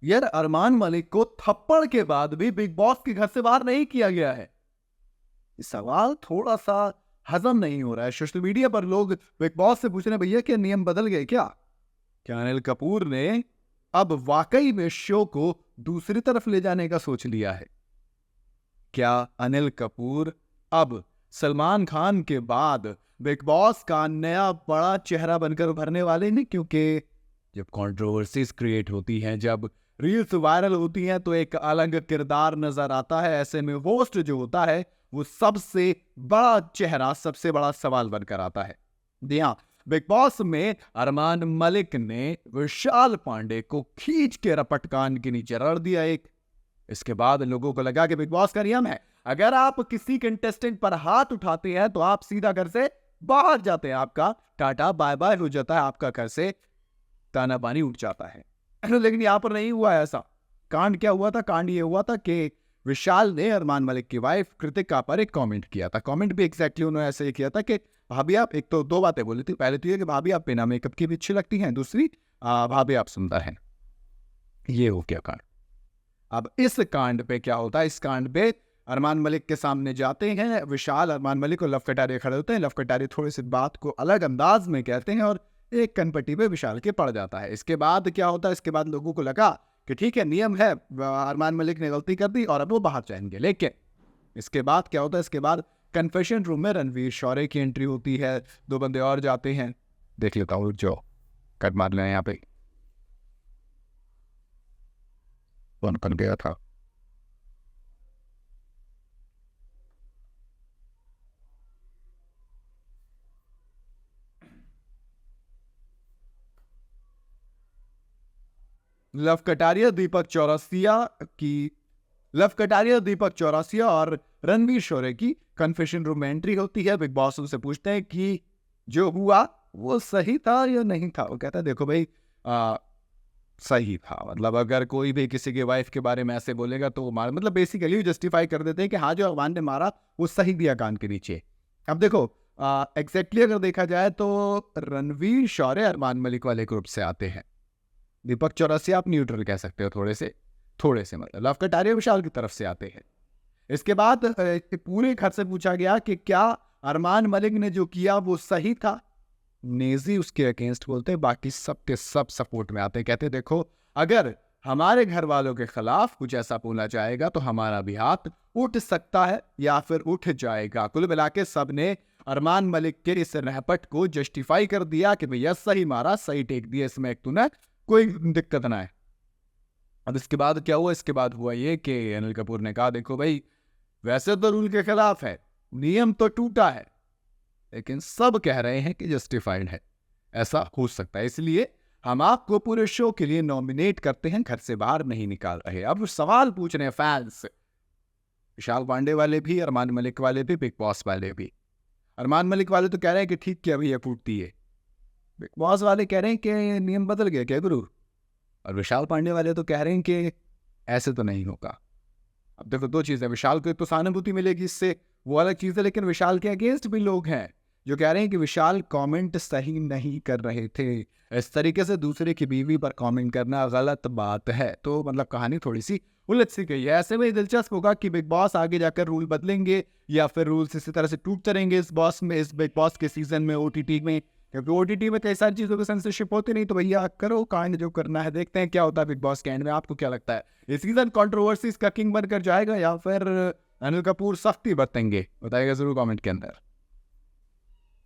यार अरमान मलिक को थप्पड़ के बाद भी बिग बॉस के घर से बाहर नहीं किया गया है। ये सवाल थोड़ा सा हजम नहीं हो रहा है। सोशल मीडिया पर लोग बिग बॉस से पूछ रहे हैं, भैया क्या नियम बदल गए क्या? क्या अनिल कपूर ने अब वाकई में शो को दूसरी तरफ ले जाने का सोच लिया है? क्या अनिल कपूर अब सलमान खान के बाद बिग बॉस का नया बड़ा चेहरा बनकर उभरने वाले हैं? क्योंकि जब कंट्रोवर्सीज क्रिएट होती हैं, जब रील्स वायरल होती हैं, तो एक अलग किरदार नजर आता है। ऐसे में होस्ट जो होता है वो सबसे बड़ा चेहरा, सबसे बड़ा सवाल बनकर आता है। जी हाँ, बिग बॉस में अरमान मलिक ने विशाल पांडे को खींच के रपट कान के नीचे रड़ दिया एक। इसके बाद लोगों को लगा कि बिग बॉस का नियम है, अगर आप किसी कंटेस्टेंट पर हाथ उठाते हैं तो आप सीधा घर से बाहर जाते हैं, आपका टाटा बाय बाय हो जाता है, आपका घर से ताना बानी उठ जाता है। लेकिन यहां पर नहीं हुआ ऐसा। कांड क्या हुआ था? कांड ये हुआ था कि विशाल ने अरमान मलिक की वाइफ कृतिका पर एक कमेंट किया था। कमेंट भी एग्जैक्टली उन्होंने ऐसे ही किया था कि भाभी आप, एक तो दो बातें बोली थी। पहले तो ये कि भाभी आप बिना मेकअप की भी अच्छी लगती हैं, दूसरी भाभी आप सुंदर हैं। ये हो क्या कांड। अब इस कांड पे क्या होता है? इस कांड पे अरमान मलिक के सामने जाते हैं विशाल, अरमान मलिक और लव कटारिया खड़े होते हैं। लव कटारिया थोड़ी सी बात को अलग अंदाज में कहते हैं और एक कनपट्टी पे विशाल के पड़ जाता है। इसके बाद क्या होता है? इसके बाद लोगों को लगा कि ठीक है, नियम है, अरमान मलिक ने गलती कर दी और अब वो बाहर जाएंगे। लेकिन इसके बाद क्या होता है? इसके बाद कन्फेशन रूम में रणवीर शौर्य की एंट्री होती है, दो बंदे और जाते हैं। देख लेता हूँ, जो कट मार लें यहाँ पे। कौन कर गया था? लव कटारिया, दीपक चौरसिया की लव कटारिया, दीपक चौरसिया और रणवीर शौर्य की कन्फेशन रूम में एंट्री होती है। बिग बॉस उनसे पूछते हैं कि जो हुआ वो सही था या नहीं था? वो कहता है देखो भाई, सही था। मतलब अगर कोई भी किसी के वाइफ के बारे में ऐसे बोलेगा तो वो मार, मतलब बेसिकली जस्टिफाई कर देते हैं कि हाँ, जो अरमान ने मारा वो सही दिया कान के नीचे। अब देखो, एग्जैक्टली अगर देखा जाए तो रणवीर शौर्य अरमान मलिक वाले ग्रुप से आते हैं। दीपक चौरसिया आप न्यूट्रल कह सकते हो, थोड़े से मतलब लव कटारिया विशाल की तरफ से आते हैं। इसके बाद पूरे घर से पूछा गया कि क्या अरमान मलिक ने जो किया वो सही था? नेजी उसके अगेंस्ट बोलते हैं, बाकी सब के सब सपोर्ट में आते हैं। कहते देखो, अगर हमारे घर वालों के खिलाफ कुछ ऐसा बोला जाएगा तो हमारा भी हाथ उठ सकता है या फिर उठ जाएगा। कुल मिला के सब ने अरमान मलिक के इस रहपट को जस्टिफाई कर दिया कि भैया सही मारा, सही टेक दिया, इसमें एक तूने कोई दिक्कत ना है। अब इसके बाद क्या हुआ? इसके बाद हुआ ये कि अनिल कपूर ने कहा देखो भाई, वैसे तो रूल के खिलाफ है, नियम तो टूटा है, लेकिन सब कह रहे हैं कि जस्टिफाइड है, ऐसा हो सकता है, इसलिए हम आपको पूरे शो के लिए नॉमिनेट करते हैं, घर से बाहर नहीं निकाल रहे। अब सवाल पूछ रहे हैं फैंस, विशाल पांडे वाले भी, अरमान मलिक वाले भी, बिग बॉस वाले भी। अरमान मलिक वाले तो कह रहे हैं कि ठीक किया भैया, फूटती है। बिग बॉस वाले कह रहे हैं कि नियम बदल गया क्या गुरु? और विशाल पांडे वाले तो कह रहे हैं कि ऐसे तो नहीं होगा। अब देखो, दो चीजें, विशाल को तो सहानुभूति मिलेगी इससे, वो अलग चीज है, लेकिन विशाल के अगेंस्ट भी लोग हैं जो कह रहे हैं कि विशाल कमेंट सही नहीं कर रहे थे, इस तरीके से दूसरे की बीवी पर कमेंट करना गलत बात है। तो मतलब कहानी थोड़ी सी उलझ सी गई है। ऐसे में दिलचस्प होगा कि बिग बॉस आगे जाकर रूल बदलेंगे या फिर रूल्स इसी तरह से टूटते रहेंगे इस बिग बॉस के सीजन में, ओटीटी में, क्योंकि ओटीटी में कई सारी चीजों की सेंसरशिप होती नहीं। तो भैया करो कांड जो करना है, देखते हैं क्या होता है बिग बॉस के एंड में। आपको क्या लगता है, ये सीजन कंट्रोवर्सीज का किंग बनकर जाएगा या फिर अनिल कपूर सख्ती बरतेंगे? बताइएगा जरूर कमेंट के अंदर।